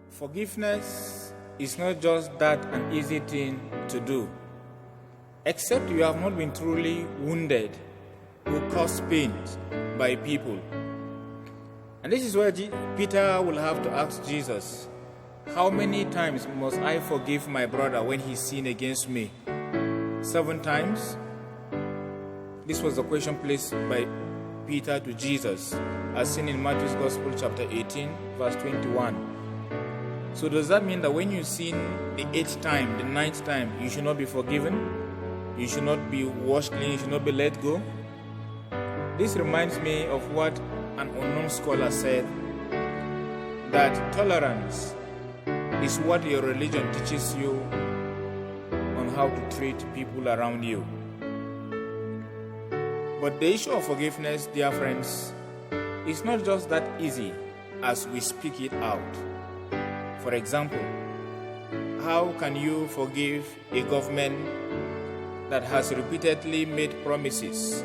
Forgiveness is not just that an easy thing to do, except you have not been truly wounded or caused pain by people. And this is where Peter will have to ask Jesus, how many times must I forgive my brother when he sinned against me? 7 times? This was the question placed by Peter to Jesus, as seen in Matthew's Gospel chapter 18, verse 21. So does that mean that when you sin the 8th time, the 9th time, you should not be forgiven? You should not be washed clean, you should not be let go? This reminds me of what an unknown scholar said, that tolerance is what your religion teaches you on how to treat people around you. But the issue of forgiveness, dear friends, is not just that easy as we speak it out. For example, how can you forgive a government that has repeatedly made promises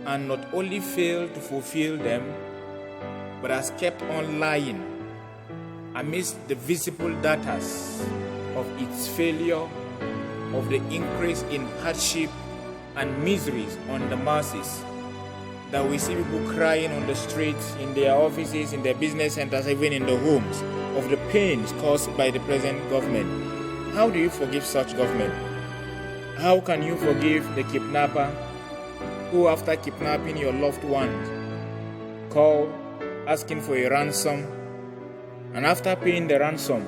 and not only failed to fulfill them, but has kept on lying amidst the visible data of its failure, of the increase in hardship and miseries on the masses, that we see people crying on the streets, in their offices, in their business centers, even in the homes, of the pains caused by the present government? How do you forgive such government? How can you forgive the kidnapper who, after kidnapping your loved ones, called asking for a ransom, and after paying the ransom,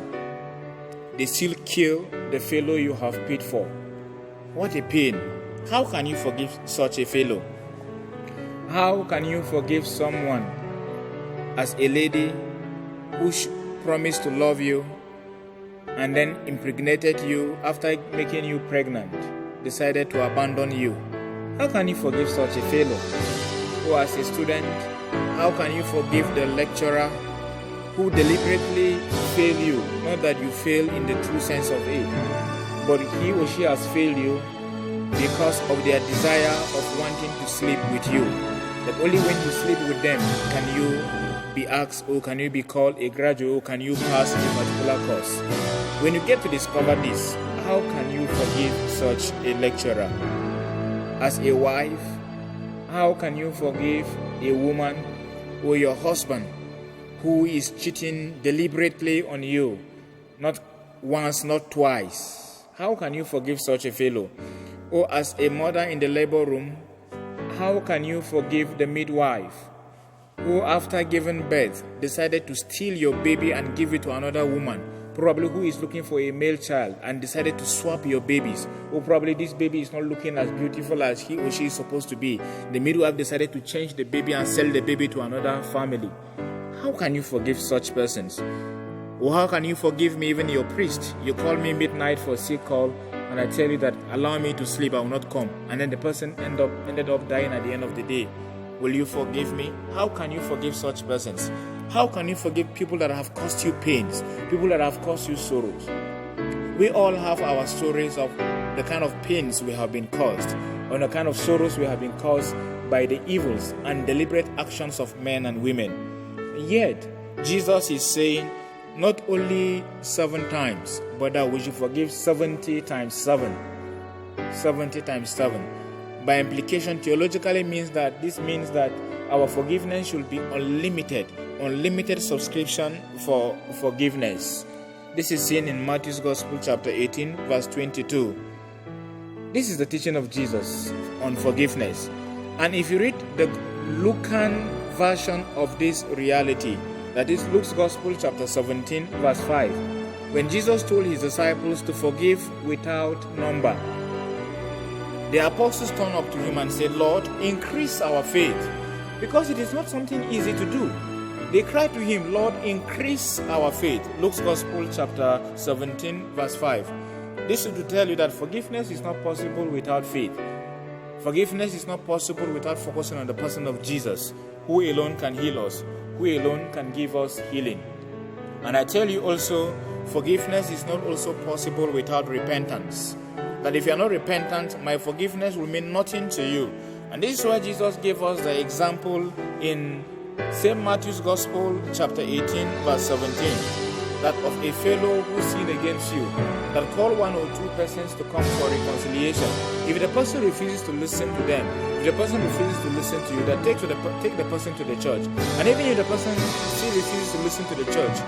they still kill the fellow you have paid for? What a pain. How can you forgive such a fellow? How can you forgive someone, as a lady who promised to love you and then impregnated you after making you pregnant, decided to abandon you? How can you forgive such a fellow? Or as a student, how can you forgive the lecturer who deliberately failed you? Not that you fail in the true sense of it, but he or she has failed you because of their desire of wanting to sleep with you. That only when you sleep with them can you be asked, or can you be called a graduate, or can you pass a particular course. When you get to discover this, how can you forgive such a lecturer? As a wife, how can you forgive a woman or your husband who is cheating deliberately on you, not once, not twice? How can you forgive such a fellow? Or as a mother in the labor room, how can you forgive the midwife who, after giving birth, decided to steal your baby and give it to another woman, probably who is looking for a male child, and decided to swap your babies? Or probably this baby is not looking as beautiful as he or she is supposed to be. The midwife decided to change the baby and sell the baby to another family. How can you forgive such persons? Or how can you forgive me, even your priest? You call me midnight for a sick call, and I tell you that allow me to sleep, I will not come, and then the person ended up dying at the end of the day. Will you forgive me? How can you forgive such persons? How can you forgive people that have caused you pains, people that have caused you sorrows? We all have our stories of the kind of pains we have been caused, or the kind of sorrows we have been caused by the evils and deliberate actions of men and women. Yet, Jesus is saying, not only 7 times, but that we should forgive 70 times 7. 70 times 7. By implication, theologically means that our forgiveness should be unlimited subscription for forgiveness. This is seen in Matthew's Gospel chapter 18, verse 22. This is the teaching of Jesus on forgiveness. And if you read the Lucan version of this reality, that is Luke's Gospel chapter 17, verse 5, when Jesus told his disciples to forgive without number, the apostles turned up to him and said, Lord, increase our faith, because it is not something easy to do. They cried to him, Lord, increase our faith. Luke's Gospel chapter 17, verse 5. This is to tell you that forgiveness is not possible without faith. Forgiveness is not possible without focusing on the person of Jesus, who alone can heal us, who alone can give us healing. And I tell you also, forgiveness is not also possible without repentance. That if you are not repentant, my forgiveness will mean nothing to you. And this is why Jesus gave us the example in St. Matthew's Gospel chapter 18, verse 17. that of a fellow who sinned against you, that call one or two persons to come for reconciliation. If the person refuses to listen to them, if the person refuses to listen to you, then take the person to the church. And even if the person still refuses to listen to the church,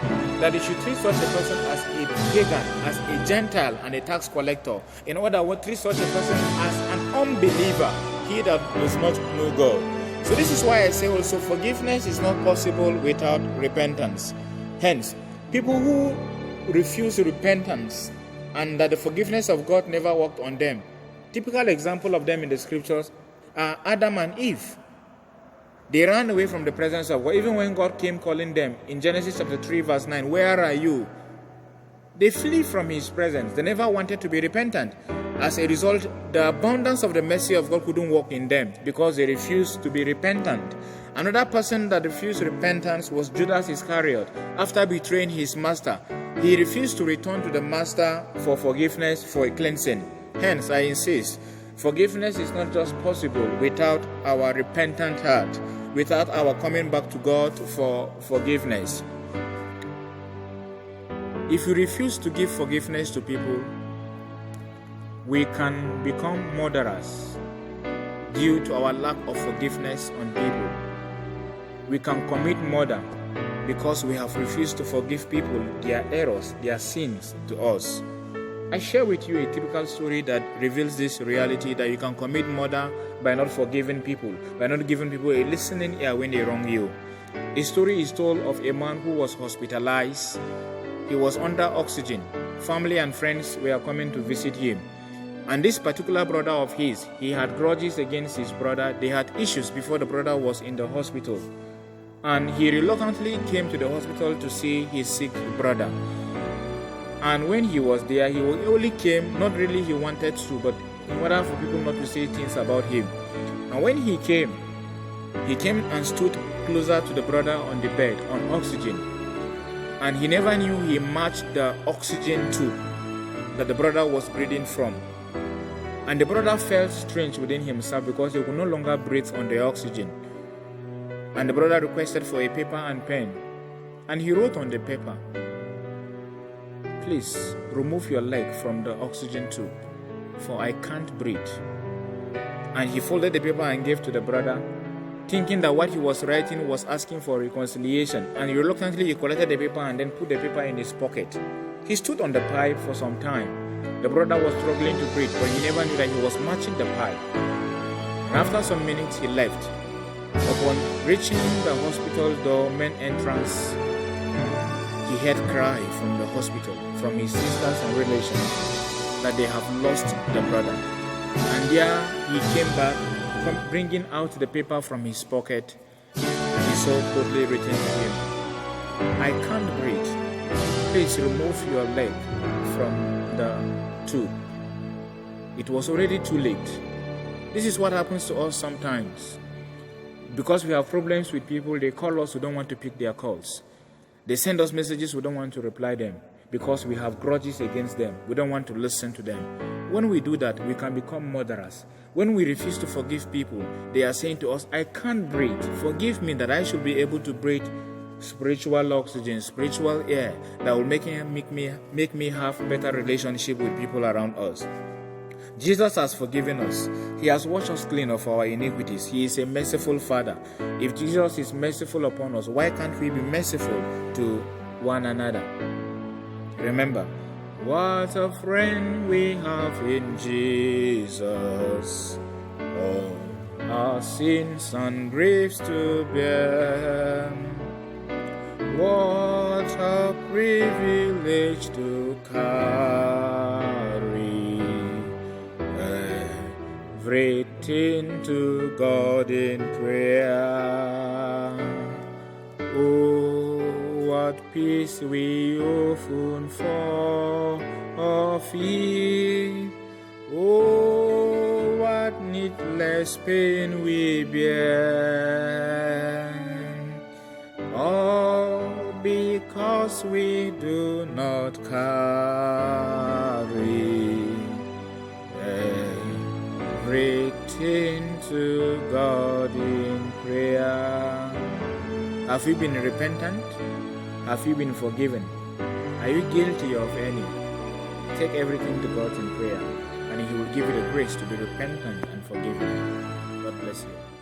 that you should treat such a person as a pagan, as a Gentile and a tax collector. In other words, treat such a person as an unbeliever, he that does not know God. So this is why I say also forgiveness is not possible without repentance. Hence, people who refuse repentance and that the forgiveness of God never worked on them, typical example of them in the scriptures are Adam and Eve. They ran away from the presence of God. Even when God came calling them in Genesis chapter 3 verse 9, where are you? They flee from his presence. They never wanted to be repentant. As a result, the abundance of the mercy of God couldn't work in them because they refused to be repentant. Another person that refused repentance was Judas Iscariot. After betraying his master, he refused to return to the master for forgiveness, for a cleansing. Hence, I insist, forgiveness is not just possible without our repentant heart, without our coming back to God for forgiveness. If you refuse to give forgiveness to people, we can become murderers due to our lack of forgiveness on people. We can commit murder because we have refused to forgive people their errors, their sins to us. I share with you a typical story that reveals this reality, that you can commit murder by not forgiving people, by not giving people a listening ear when they wrong you. A story is told of a man who was hospitalized. He was under oxygen. Family and friends were coming to visit him. And this particular brother of his, he had grudges against his brother. They had issues before the brother was in the hospital. And he reluctantly came to the hospital to see his sick brother. And when he was there, he only came, not really he wanted to, but in order for people not to say things about him. And when he came and stood closer to the brother on the bed, on oxygen. And he never knew he matched the oxygen tube that the brother was breathing from. And the brother felt strange within himself because he could no longer breathe on the oxygen. And the brother requested for a paper and pen. And he wrote on the paper, "Please remove your leg from the oxygen tube, for I can't breathe." And he folded the paper and gave to the brother, thinking that what he was writing was asking for reconciliation. And reluctantly he collected the paper and then put the paper in his pocket. He stood on the pipe for some time. The brother was struggling to breathe, but he never knew that he was matching the pipe. And after some minutes, he left. Upon reaching the hospital door main entrance, he heard cry from the hospital, from his sisters and relations, that they have lost the brother. And there he came back, bringing out the paper from his pocket. He saw boldly written to him, "I can't breathe. Please remove your leg from the tube." It was already too late. This is what happens to us sometimes. Because we have problems with people, they call us, we don't want to pick their calls. They send us messages, we don't want to reply them. Because we have grudges against them, we don't want to listen to them. When we do that, we can become murderers. When we refuse to forgive people, they are saying to us, "I can't breathe. Forgive me that I should be able to breathe spiritual oxygen, spiritual air that will make me have better relationship with people around us." Jesus has forgiven us. He has washed us clean of our iniquities. He is a merciful Father. If Jesus is merciful upon us, why can't we be merciful to one another? Remember, what a friend we have in Jesus. All our sins and griefs to bear. What a privilege to carry everything to God in prayer. Oh, what peace we often forfeit. Oh, what needless pain we bear. All because we do not carry everything to God in prayer. Have you been repentant? Have you been forgiven? Are you guilty of any? Take everything to God in prayer, and He will give you the grace to be repentant and forgiving. God bless you.